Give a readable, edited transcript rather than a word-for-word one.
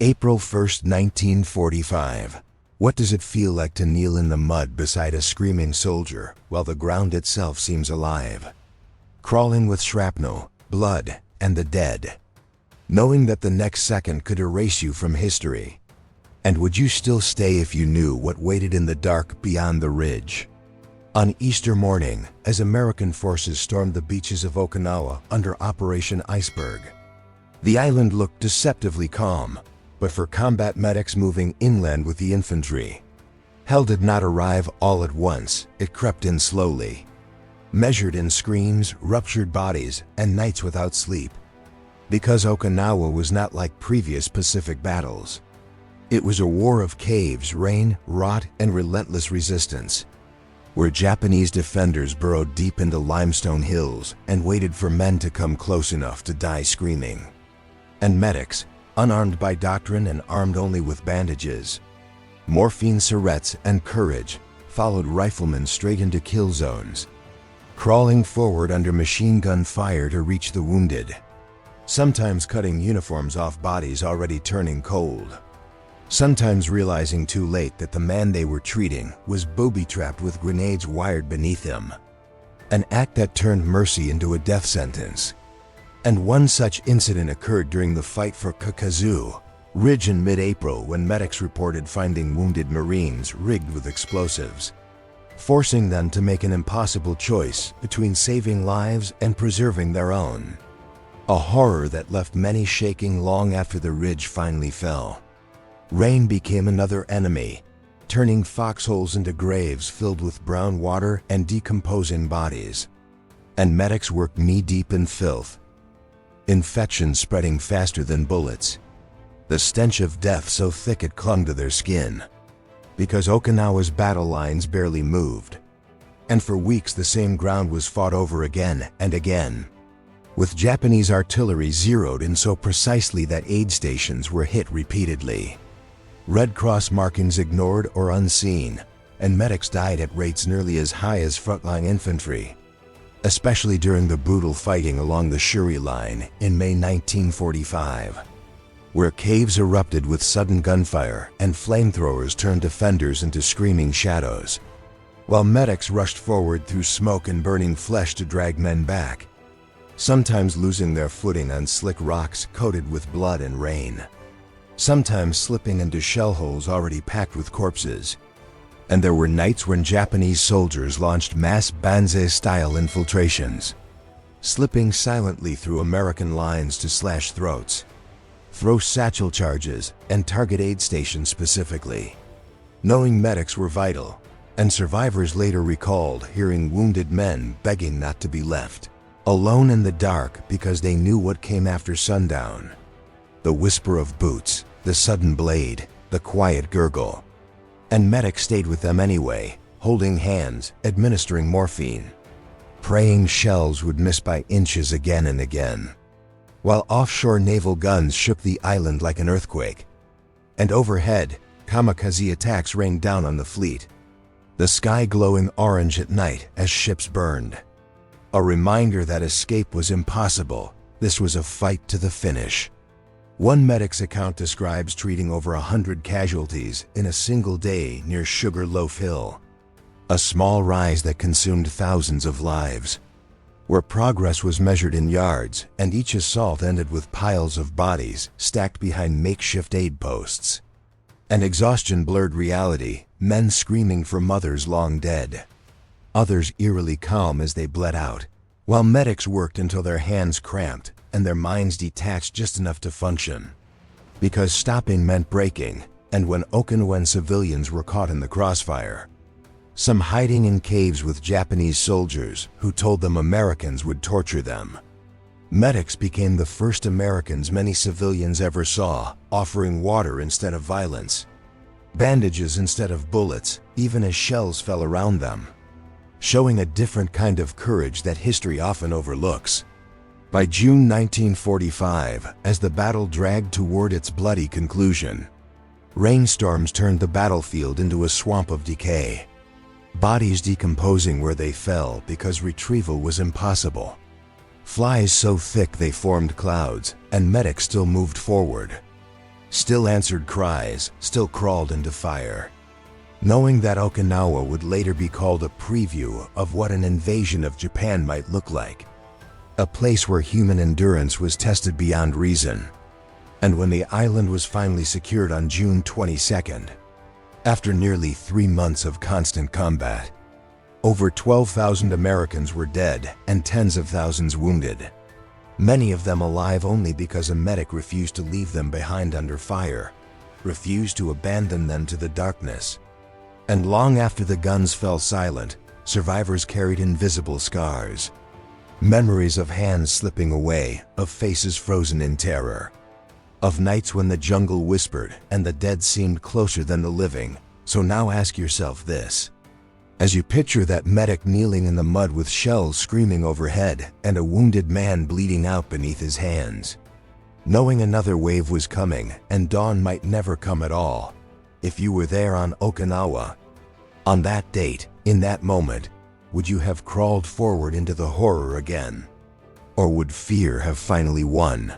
April 1st, 1945. What does it feel like to kneel in the mud beside a screaming soldier while the ground itself seems alive? Crawling with shrapnel, blood, and the dead. Knowing that the next second could erase you from history. And would you still stay if you knew what waited in the dark beyond the ridge? On Easter morning, as American forces stormed the beaches of Okinawa under Operation Iceberg, the island looked deceptively calm, but for combat medics moving inland with the infantry, hell did not arrive all at once. It crept in slowly, measured in screams, ruptured bodies, and nights without sleep. Because Okinawa was not like previous Pacific battles. It was a war of caves, rain, rot, and relentless resistance, where Japanese defenders burrowed deep into limestone hills and waited for men to come close enough to die screaming. And medics, unarmed by doctrine and armed only with bandages, morphine syrettes, and courage, followed riflemen straight into kill zones, crawling forward under machine gun fire to reach the wounded, sometimes cutting uniforms off bodies already turning cold, sometimes realizing too late that the man they were treating was booby-trapped with grenades wired beneath him, an act that turned mercy into a death sentence. And one such incident occurred during the fight for Kakazu Ridge in mid-April, when medics reported finding wounded Marines rigged with explosives, forcing them to make an impossible choice between saving lives and preserving their own. A horror that left many shaking long after the ridge finally fell. Rain became another enemy, turning foxholes into graves filled with brown water and decomposing bodies. And medics worked knee-deep in filth, infection spreading faster than bullets, the stench of death so thick it clung to their skin. Because Okinawa's battle lines barely moved, and for weeks the same ground was fought over again and again, with Japanese artillery zeroed in so precisely that aid stations were hit repeatedly, Red Cross markings ignored or unseen, and medics died at rates nearly as high as frontline infantry, especially during the brutal fighting along the Shuri Line in May 1945, where caves erupted with sudden gunfire and flamethrowers turned defenders into screaming shadows, while medics rushed forward through smoke and burning flesh to drag men back, sometimes losing their footing on slick rocks coated with blood and rain, sometimes slipping into shell holes already packed with corpses. And there were nights when Japanese soldiers launched mass Banzai-style infiltrations, slipping silently through American lines to slash throats, throw satchel charges, and target aid stations specifically. Knowing medics were vital, and survivors later recalled hearing wounded men begging not to be left alone in the dark because they knew what came after sundown. The whisper of boots, the sudden blade, the quiet gurgle. And medics stayed with them anyway, holding hands, administering morphine, praying shells would miss by inches again and again, while offshore naval guns shook the island like an earthquake. And overhead, kamikaze attacks rained down on the fleet, the sky glowing orange at night as ships burned. A reminder that escape was impossible. This was a fight to the finish. One medic's account describes treating over 100 casualties in a single day near Loaf Hill, a small rise that consumed thousands of lives, where progress was measured in yards and each assault ended with piles of bodies stacked behind makeshift aid posts. And exhaustion blurred reality, men screaming for mothers long dead, others eerily calm as they bled out, while medics worked until their hands cramped and their minds detached just enough to function. Because stopping meant breaking, and when Okinawan civilians were caught in the crossfire, some hiding in caves with Japanese soldiers who told them Americans would torture them, medics became the first Americans many civilians ever saw, offering water instead of violence, bandages instead of bullets, even as shells fell around them, showing a different kind of courage that history often overlooks. By June 1945, as the battle dragged toward its bloody conclusion, rainstorms turned the battlefield into a swamp of decay, bodies decomposing where they fell because retrieval was impossible, flies so thick they formed clouds, and medics still moved forward, still answered cries, still crawled into fire. Knowing that Okinawa would later be called a preview of what an invasion of Japan might look like. A place where human endurance was tested beyond reason. And when the island was finally secured on June 22nd, after nearly 3 months of constant combat, over 12,000 Americans were dead and tens of thousands wounded. Many of them alive only because a medic refused to leave them behind under fire, refused to abandon them to the darkness. And long after the guns fell silent, survivors carried invisible scars. Memories of hands slipping away, of faces frozen in terror. Of nights when the jungle whispered and the dead seemed closer than the living. So now ask yourself this. As you picture that medic kneeling in the mud with shells screaming overhead and a wounded man bleeding out beneath his hands, knowing another wave was coming and dawn might never come at all, if you were there on Okinawa, on that date, in that moment, would you have crawled forward into the horror again? Or would fear have finally won?